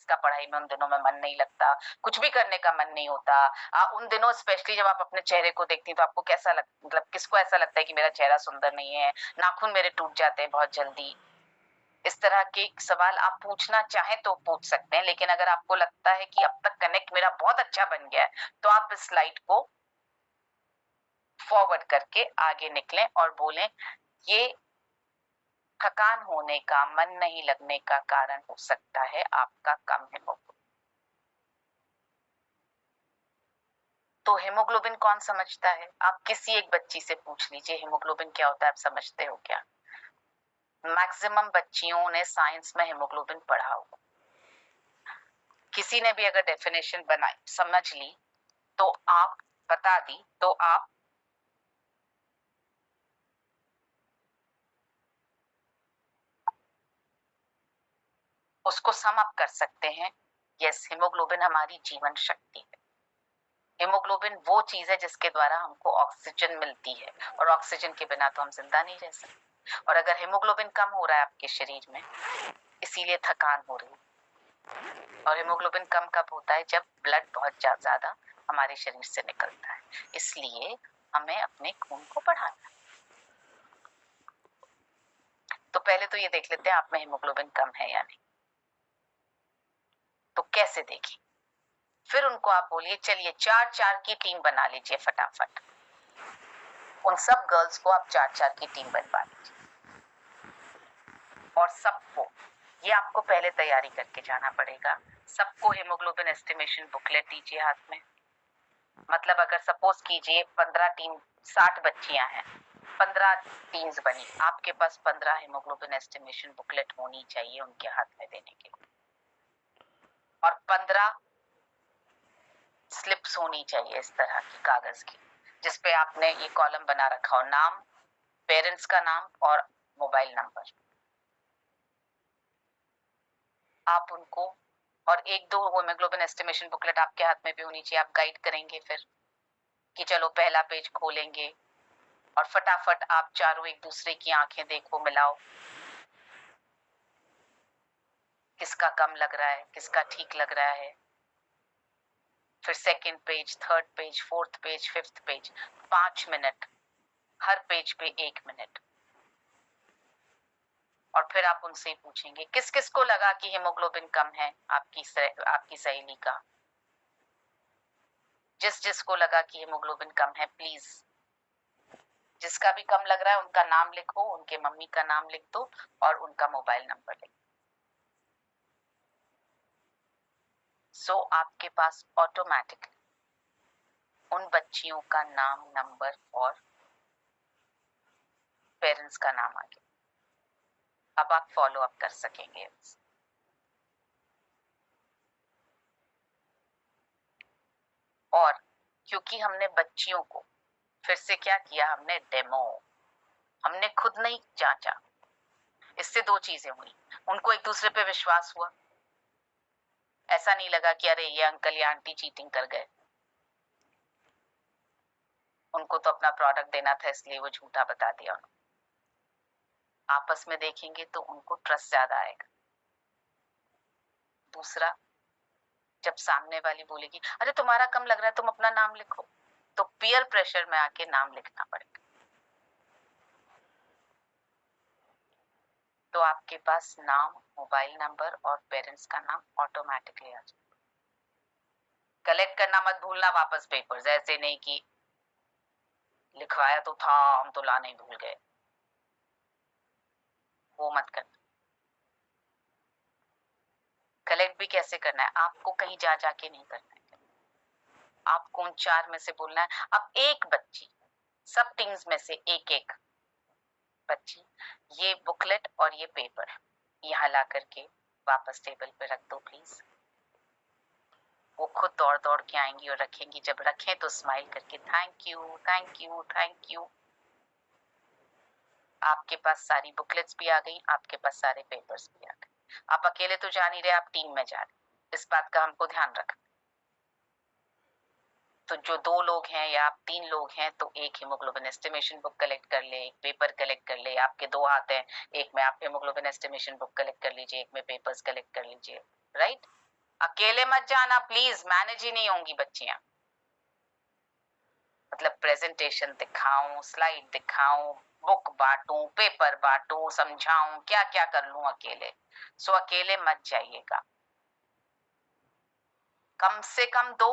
जिसका पढ़ाई में उन दिनों में मन नहीं लगता, कुछ भी करने का मन नहीं होता, उन दिनों स्पेशली जब आप अपने चेहरे को देखती हैं तो आपको कैसा मतलब किसको ऐसा लगता है कि मेरा चेहरा सुंदर नहीं है, नाखून मेरे टूट जाते हैं बहुत जल्दी। इस तरह के सवाल आप पूछना चाहें तो पूछ सकते हैं, लेकिन अगर आपको लगता है कि अब तक कनेक्ट मेरा बहुत अच्छा बन गया है तो आप इस स्लाइड को फॉरवर्ड करके आगे निकलें और बोलें ये थकान होने का, मन नहीं लगने का कारण हो सकता है आपका कम हीमोग्लोबिन। तो हीमोग्लोबिन कौन समझता है? आप किसी एक बच्ची से पूछ लीजिए हीमोग्लोबिन क्या होता है, आप समझते हो क्या? मैक्सिमम बच्चियों ने साइंस में हीमोग्लोबिन पढ़ा होगा। किसी ने भी अगर डेफिनेशन बनाई, समझ ली तो आप बता दी तो आप उसको सम अप कर सकते हैं। यस, हीमोग्लोबिन हमारी जीवन शक्ति है। हीमोग्लोबिन वो चीज है जिसके द्वारा हमको ऑक्सीजन मिलती है, और ऑक्सीजन के बिना तो हम जिंदा नहीं रह सकते। और अगर हीमोग्लोबिन कम हो रहा है आपके शरीर में, इसीलिए थकान हो रही है। और हीमोग्लोबिन कम कब होता है? जब ब्लड बहुत ज्यादा हमारे शरीर से निकलता है। इसलिए हमें अपने खून को बढ़ाना है। तो पहले तो ये देख लेते हैं आप में हीमोग्लोबिन कम है या नहीं। तो कैसे देखें? फिर उनको आप बोलिए चलिए 4-4 की टीम बना लीजिए फटाफट। उन सब गर्ल्स को आप 4-4 की टीम बनवा लीजिए, और सबको, ये आपको पहले तैयारी करके जाना पड़ेगा, सबको हीमोग्लोबिन एस्टिमेशन बुकलेट दीजिए हाथ में। मतलब अगर सपोज कीजिए 15 टीम, 60 बच्चियां हैं, 15 टीम्स बनी, आपके पास 15 हीमोग्लोबिन एस्टिमेशन बुकलेट होनी चाहिए उनके हाथ में देने के लिए, और 15 स्लिप्स होनी चाहिए इस तरह की कागज की, जिसपे आपने ये कॉलम बना रखा हो, नाम, पेरेंट्स का नाम और मोबाइल नंबर। आप उनको, और 1-2 हीमोग्लोबिन एस्टिमेशन बुकलेट आपके हाथ में भी होनी चाहिए। आप गाइड करेंगे फिर कि चलो पहला पेज खोलेंगे, और फटाफट आप चारों एक दूसरे की आंखें देखो, मिलाओ, किसका कम लग रहा है, किसका ठीक लग रहा है। फिर second page, third page, fourth page, fifth page, 5 minute, हर पेज पे 1 मिनट। और फिर आप उनसे पूछेंगे किस किस को लगा कि हीमोग्लोबिन कम है आपकी सहेली का। जिस जिस को लगा कि हीमोग्लोबिन कम है, प्लीज जिसका भी कम लग रहा है उनका नाम लिखो, उनके मम्मी का नाम लिख दो और उनका मोबाइल नंबर लिख दो। सो आपके पास ऑटोमेटिकली उन बच्चियों का नाम, नंबर और पेरेंट्स का नाम आ गया। अब आप फॉलो अप कर सकेंगे। और क्योंकि हमने बच्चियों को फिर से क्या किया, हमने डेमो, हमने खुद नहीं जांचा। इससे 2 चीजें हुई, उनको एक दूसरे पे विश्वास हुआ, ऐसा नहीं लगा कि अरे ये अंकल या आंटी चीटिंग कर गए, उनको तो अपना प्रोडक्ट देना था इसलिए वो झूठा बता दिया उन्होंने। आपस में देखेंगे तो उनको ट्रस्ट ज्यादा आएगा। दूसरा, जब सामने वाली बोलेगी अरे तुम्हारा कम लग रहा है, तुम अपना नाम लिखो, तो पीयर प्रेशर में आके नाम लिखना पड़ेगा। तो आपके पास नाम, मोबाइल नंबर और पेरेंट्स का नाम ऑटोमेटिकली आ जाए। कलेक्ट करना मत भूलना वापस पेपर्स, ऐसे नहीं कि लिखवाया तो था हम तो लाने भूल गए, वो मत करना। कलेक्ट भी कैसे करना है, आपको कहीं जा जाके नहीं करना है, आपको उन 4 में से बोलना है। अब एक बच्ची, सब टीम्स में से एक एक बच्ची ये बुकलेट और ये पेपर यहाँ ला करके वापस टेबल पे रख दो प्लीज। वो खुद दौड़ दौड़ के आएंगी और रखेंगी। जब रखें तो स्माइल करके thank you, thank you, thank you. आपके पास सारी बुकलेट्स भी आ गई, आपके पास सारे पेपर्स भी आ गए। आप अकेले तो जा नहीं रहे, आप टीम में जा रहे, इस बात का हमको ध्यान रखना। तो जो 2 लोग हैं या आप 3 लोग हैं तो एक हीमोग्लोबिन एस्टिमेशन बुक कलेक्ट कर ले, एक पेपर कलेक्ट कर ले। आपके 2 हाथ हैं, एक में आप हीमोग्लोबिन एस्टिमेशन बुक कलेक्ट कर लीजिए, एक में पेपर्स कलेक्ट कर लीजिए, राइट। अकेले मत जाना प्लीज, मैनेज ही नहीं होंगी बच्चियां। मतलब प्रेजेंटेशन दिखाऊं, स्लाइड दिखाऊं, बुक बांटूं, पेपर बांटूं, समझाऊं, क्या क्या कर लूं अकेले। सो अकेले मत जाइएगा, कम से कम 2,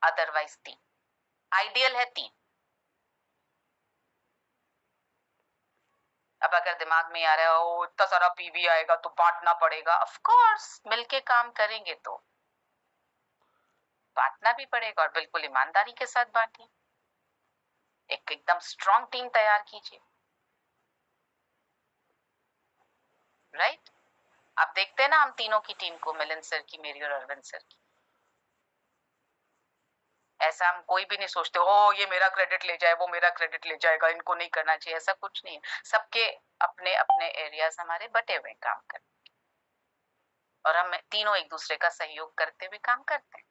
अदरवाइज 3, आइडियल है 3। अब अगर दिमाग में आ रहा है ओ इतना सारा पीवी आएगा तो बांटना पड़ेगा, ऑफ कोर्स मिलके काम करेंगे तो बांटना भी पड़ेगा, और बिल्कुल ईमानदारी के साथ बांटिए, एक एकदम स्ट्रॉन्ग टीम तैयार कीजिए, राइट। आप देखते हैं ना हम तीनों की टीम को, मिलिंद सर की, मेरी और अरविंद सर की। ऐसा हम कोई भी नहीं सोचते हो ये मेरा क्रेडिट ले जाए, वो मेरा क्रेडिट ले जाएगा, इनको नहीं करना चाहिए, ऐसा कुछ नहीं है। सबके अपने अपने एरियाज हमारे बटे हुए काम करते, और हम तीनों एक दूसरे का सहयोग करते हुए काम करते हैं,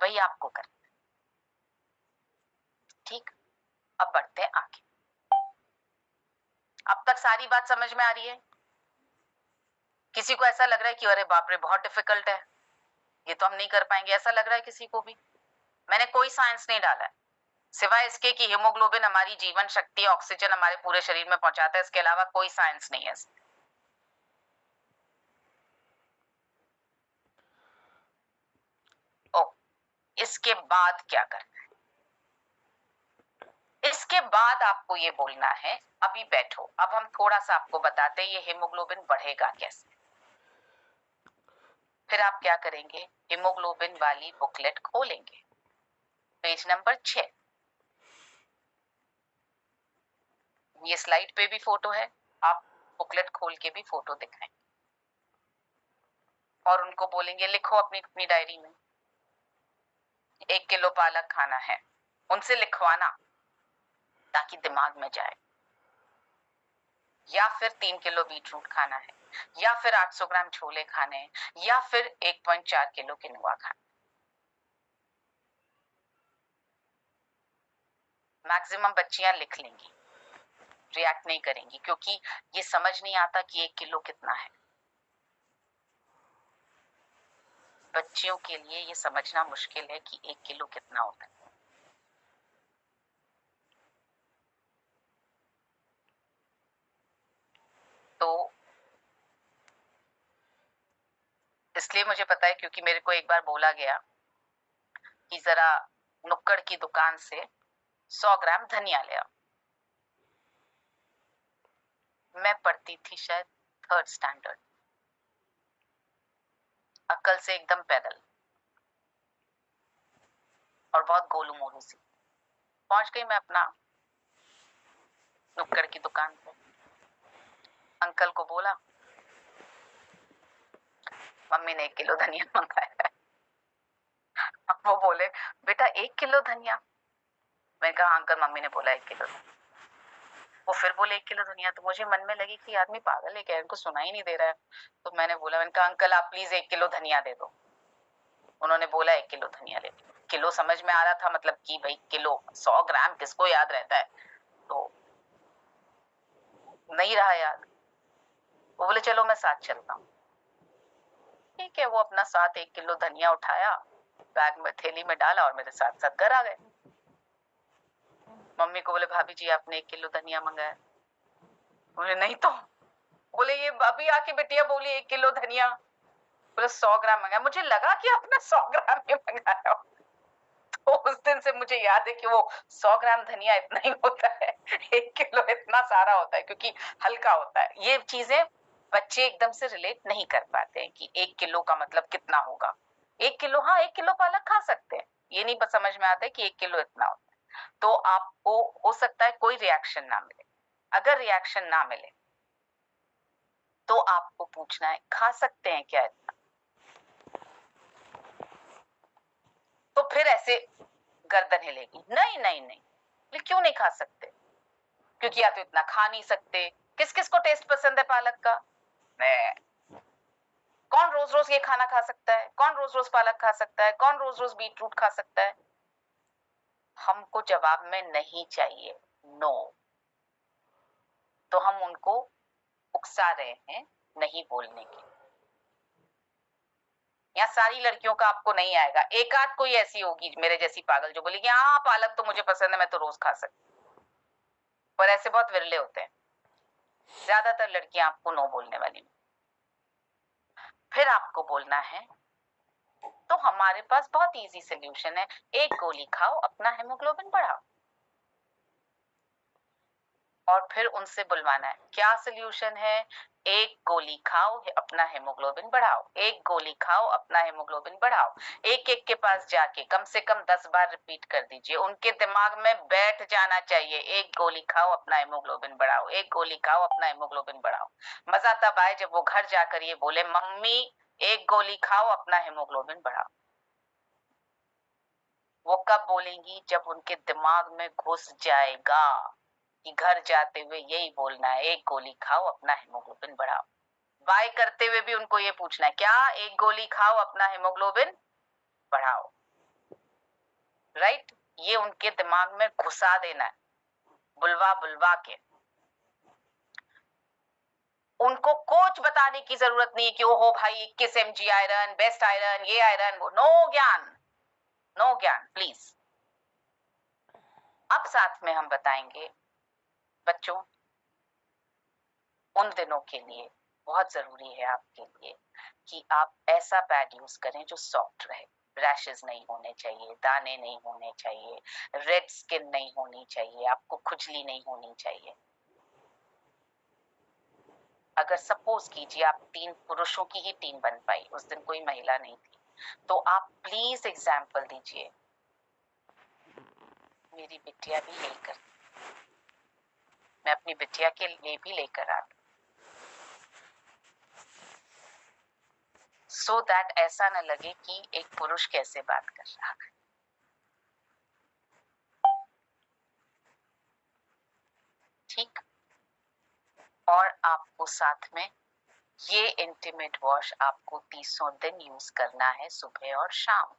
वही आपको करना है। ठीक, अब बढ़ते हैं आगे। अब तक सारी बात समझ में आ रही है? किसी को ऐसा लग रहा है कि अरे बाप रे बहुत डिफिकल्ट है, ये तो हम नहीं कर पाएंगे, ऐसा लग रहा है किसी को भी? मैंने कोई साइंस नहीं डाला है, सिवाय इसके कि हीमोग्लोबिन हमारी जीवन शक्ति, ऑक्सीजन हमारे पूरे शरीर में पहुंचाता है, इसके अलावा कोई साइंस नहीं है। ओ, इसके बाद क्या करना है? इसके बाद आपको ये बोलना है, अभी बैठो, अब हम थोड़ा सा आपको बताते हैं ये हीमोग्लोबिन बढ़ेगा कैसे। फिर आप क्या करेंगे, हीमोग्लोबिन वाली बुकलेट खोलेंगे, पेज नंबर 6। ये स्लाइड पे भी फोटो है, आप बुकलेट खोल के भी फोटो दिखाएं, और उनको बोलेंगे लिखो अपनी अपनी डायरी में 1 किलो पालक खाना है, उनसे लिखवाना ताकि दिमाग में जाए, या फिर 3 किलो बीटरूट खाना है, या फिर 800 ग्राम छोले खाने हैं, या फिर 1.4 किलो किनुआ खाना। मैक्सिमम बच्चियां लिख लेंगी, रिएक्ट नहीं करेंगी, क्योंकि ये समझ नहीं आता कि 1 किलो कितना है। बच्चियों के लिए ये समझना मुश्किल है कि 1 किलो कितना होता है। तो इसलिए मुझे पता है, क्योंकि मेरे को एक बार बोला गया कि जरा नुक्कड़ की दुकान से 100 ग्राम धनिया ले आओ। मैं पढ़ती थी शायद 3rd स्टैंडर्ड, अक्ल से एकदम पैदल, और बहुत गोलू मोलू सी। पहुंच गई मैं अपना नुक्कड़ की दुकान पे, अंकल को बोला मम्मी ने 1 किलो धनिया मंगाया है। वो बोले बेटा 1 किलो धनिया? मैंने कहा अंकल मम्मी ने बोला 1 किलो धनिया। वो फिर बोले 1 किलो धनिया, तो मुझे मन में लगी कि आदमी पागल है क्या, इनको सुना ही नहीं दे रहा है। तो मैंने कहा अंकल आप प्लीज 1 किलो धनिया दे दो। उन्होंने बोला 1 किलो धनिया ले। किलो समझ में आ रहा था, मतलब कि भाई किलो, 100 ग्राम किसको याद रहता है, तो नहीं रहा याद। वो बोले चलो मैं साथ चलता हूँ। ठीक है, वो अपना साथ 1 किलो धनिया उठाया, बैग में थैली में डाला, और मेरे साथ साथ घर आ गए। मम्मी को बोले भाभी जी आपने 1 किलो धनिया मंगाया? बोले नहीं तो। बोले ये अभी आके बिटिया बोली 1 किलो धनिया। बोले 100 ग्राम मंगाया। मुझे लगा कि आपने 100 ग्राम ही मंगाया। तो उस दिन से मुझे याद है कि वो 100 ग्राम धनिया इतना ही होता है, 1 किलो इतना सारा होता है, क्योंकि हल्का होता है। ये चीजें बच्चे एकदम से रिलेट नहीं कर पाते हैं कि 1 किलो का मतलब कितना होगा। 1 किलो, हाँ 1 किलो पालक खा सकते हैं, ये नहीं समझ में आता है कि 1 किलो इतना होता है। तो आपको हो सकता है कोई रिएक्शन ना मिले। अगर रिएक्शन ना मिले तो आपको पूछना है खा सकते हैं क्या इतना? तो फिर ऐसे गर्दन हिलेगी, नहीं नहीं नहीं, बोले क्यों नहीं खा सकते? क्योंकि या तो इतना खा नहीं सकते। किस किस को टेस्ट पसंद है पालक का? मैं। कौन रोज रोज ये खाना खा सकता है? कौन रोज रोज पालक खा सकता है? कौन रोज रोज बीटरूट खा सकता है? हमको जवाब में नहीं चाहिए, नो। तो हम उनको उकसा रहे हैं नहीं बोलने के। यहाँ सारी लड़कियों का आपको नहीं आएगा, एक आध कोई ऐसी होगी मेरे जैसी पागल जो बोलेगी हाँ पालक तो मुझे पसंद है, मैं तो रोज खा सकती, पर ऐसे बहुत विरले होते हैं। ज्यादातर लड़कियां आपको नो बोलने वाली। फिर आपको बोलना है तो हमारे पास बहुत इजी सोल्यूशन है, एक गोली खाओ, अपना हेमोग्लोबिन बढ़ाओ। और फिर उनसे बुलवाना है, क्या सोल्यूशन है? एक गोली खाओ, अपना हेमोग्लोबिन बढ़ाओ, एक गोली खाओ, अपना हेमोग्लोबिन बढ़ाओ। एक एक के पास जाके कम से कम 10 बार रिपीट कर दीजिए, उनके दिमाग में बैठ जाना चाहिए, एक गोली खाओ, अपना हेमोग्लोबिन बढ़ाओ, एक गोली खाओ, अपना हेमोग्लोबिन बढ़ाओ। मजा तब आए जब वो घर जाकर ये बोले मम्मी एक गोली खाओ, अपना हेमोग्लोबिन बढ़ाओ। वो कब बोलेंगी? जब उनके दिमाग में घुस जाएगा कि घर जाते हुए यही बोलना है, एक गोली खाओ, अपना हेमोग्लोबिन बढ़ाओ। बाय करते हुए भी उनको ये पूछना है, क्या एक गोली खाओ, अपना हेमोग्लोबिन बढ़ाओ। राइट? ये उनके दिमाग में घुसा देना है, बुलवा बुलवा के। उनको कोच बताने की जरूरत नहीं है कि ओहो भाई 21 mg आयरन, बेस्ट आयरन, ये आयरन, वो नो ज्ञान, नो ज्ञान प्लीज। अब साथ में हम बताएंगे बच्चों, उन दिनों के लिए बहुत जरूरी है आपके लिए कि आप ऐसा पैड यूज करें जो सॉफ्ट रहे, रैशेस नहीं होने चाहिए, दाने नहीं होने चाहिए, रेड स्किन नहीं होनी चाहिए, आपको खुजली नहीं होनी चाहिए। अगर सपोज कीजिए आप 3 पुरुषों की ही टीम बन पाई, उस दिन कोई महिला नहीं थी, तो आप प्लीज एग्जाम्पल दीजिए, मेरी बिटिया भी यही करती, मैं अपनी बिटिया के लिए भी लेकर आती, सो दैट ऐसा न लगे कि एक पुरुष कैसे बात कर रहा है। ठीक? और आपको साथ में ये इंटीमेट वॉश आपको 300 दिन यूज करना है, सुबह और शाम।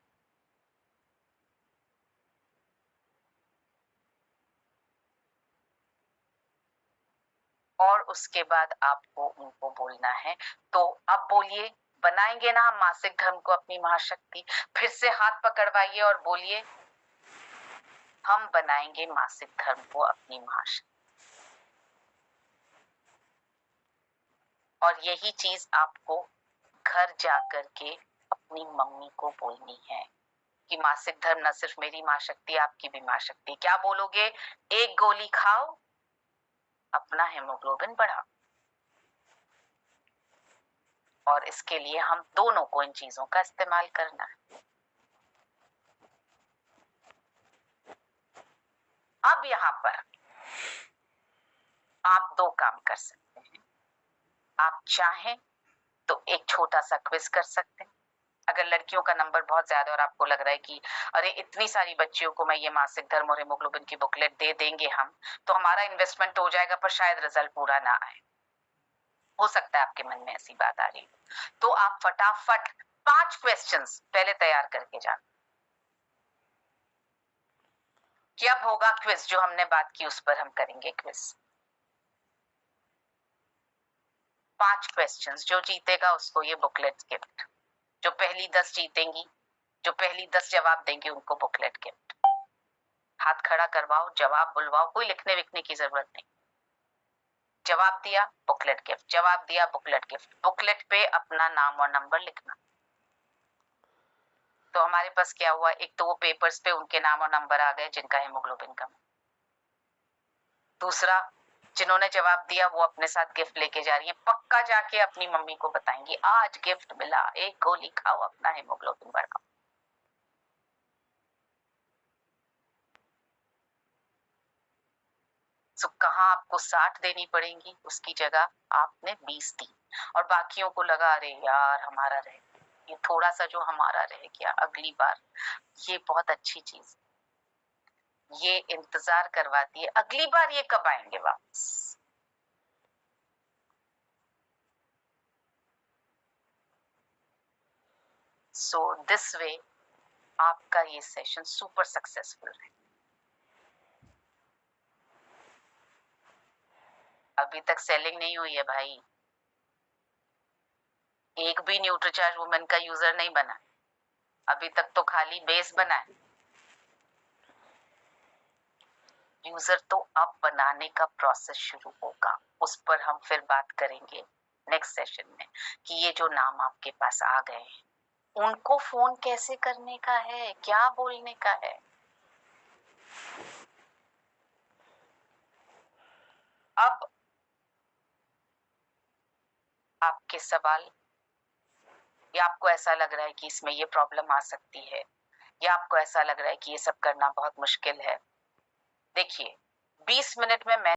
और उसके बाद आपको उनको बोलना है, तो अब बोलिए, बनाएंगे ना हम मासिक धर्म को अपनी महाशक्ति? फिर से हाथ पकड़वाइए और बोलिए, हम बनाएंगे मासिक धर्म को अपनी महाशक्ति। और यही चीज आपको घर जाकर के अपनी मम्मी को बोलनी है कि मासिक धर्म न सिर्फ मेरी मां शक्ति, आपकी भी मां शक्ति। क्या बोलोगे? एक गोली खाओ, अपना हेमोग्लोबिन बढ़ाओ। और इसके लिए हम दोनों को इन चीजों का इस्तेमाल करना है। अब यहाँ पर आप 2 काम कर सकते हैं। आप चाहें तो एक छोटा सा क्विज कर सकते हैं। अगर लड़कियों का नंबर बहुत ज्यादा और आपको लग रहा है कि अरे इतनी सारी बच्चियों को मैं ये मासिक धर्म और हेमोग्लोबिन की बुकलेट दे देंगे हम, तो हमारा इन्वेस्टमेंट हो जाएगा पर शायद रिजल्ट पूरा ना आए, हो सकता है आपके मन में ऐसी बात आ रही हो, तो आप फटाफट 5 क्वेश्चंस पहले तैयार करके जाना। क्या होगा क्विज? जो हमने बात की उस पर हम करेंगे क्विज। 5 क्वेश्चंस, जो जीतेगा उसको ये बुकलेट गिफ्ट। जो पहली 10 जीतेंगी, जो पहली 10 जवाब देंगी उनको बुकलेट गिफ्ट। हाथ खड़ा करवाओ, जवाब बुलवाओ, कोई लिखने विखने की जरूरत नहीं। जवाब दिया बुकलेट गिफ्ट, जवाब दिया बुकलेट गिफ्ट। बुकलेट पे अपना नाम और नंबर लिखना। तो हमारे पास क्या हुआ, एक तो वो पेपर्स पे उनके नाम और नंबर आ गए जिनका हेमोग्लोबिन कम। दूसरा, जिन्होंने जवाब दिया वो अपने साथ गिफ्ट लेके जा रही है, पक्का जाके अपनी मम्मी को बताएंगी आज गिफ्ट मिला, एक गोली खाओ, अपना हेमोग्लोबिन बढ़ाओ। तो कहाँ आपको 60 देनी पड़ेंगी, उसकी जगह आपने 20 दी। और बाकियों को लगा अरे यार हमारा रह, ये थोड़ा सा जो हमारा रह गया अगली बार, ये बहुत अच्छी चीज, ये इंतजार करवाती है अगली बार ये कब आएंगे वापस। सो दिस वे आपका ये सेशन सुपर सक्सेसफुल है। अभी तक सेलिंग नहीं हुई है भाई, एक भी न्यूट्रीचार्ज वुमेन का यूजर नहीं बना, अभी तक तो खाली बेस बना है। यूजर तो अब बनाने का प्रोसेस शुरू होगा, उस पर हम फिर बात करेंगे नेक्स्ट सेशन में कि ये जो नाम आपके पास आ गए हैं उनको फोन कैसे करने का है, क्या बोलने का है। अब आपके सवाल, या आपको ऐसा लग रहा है कि इसमें ये प्रॉब्लम आ सकती है, या आपको ऐसा लग रहा है कि ये सब करना बहुत मुश्किल है। देखिए 20 मिनट में मैं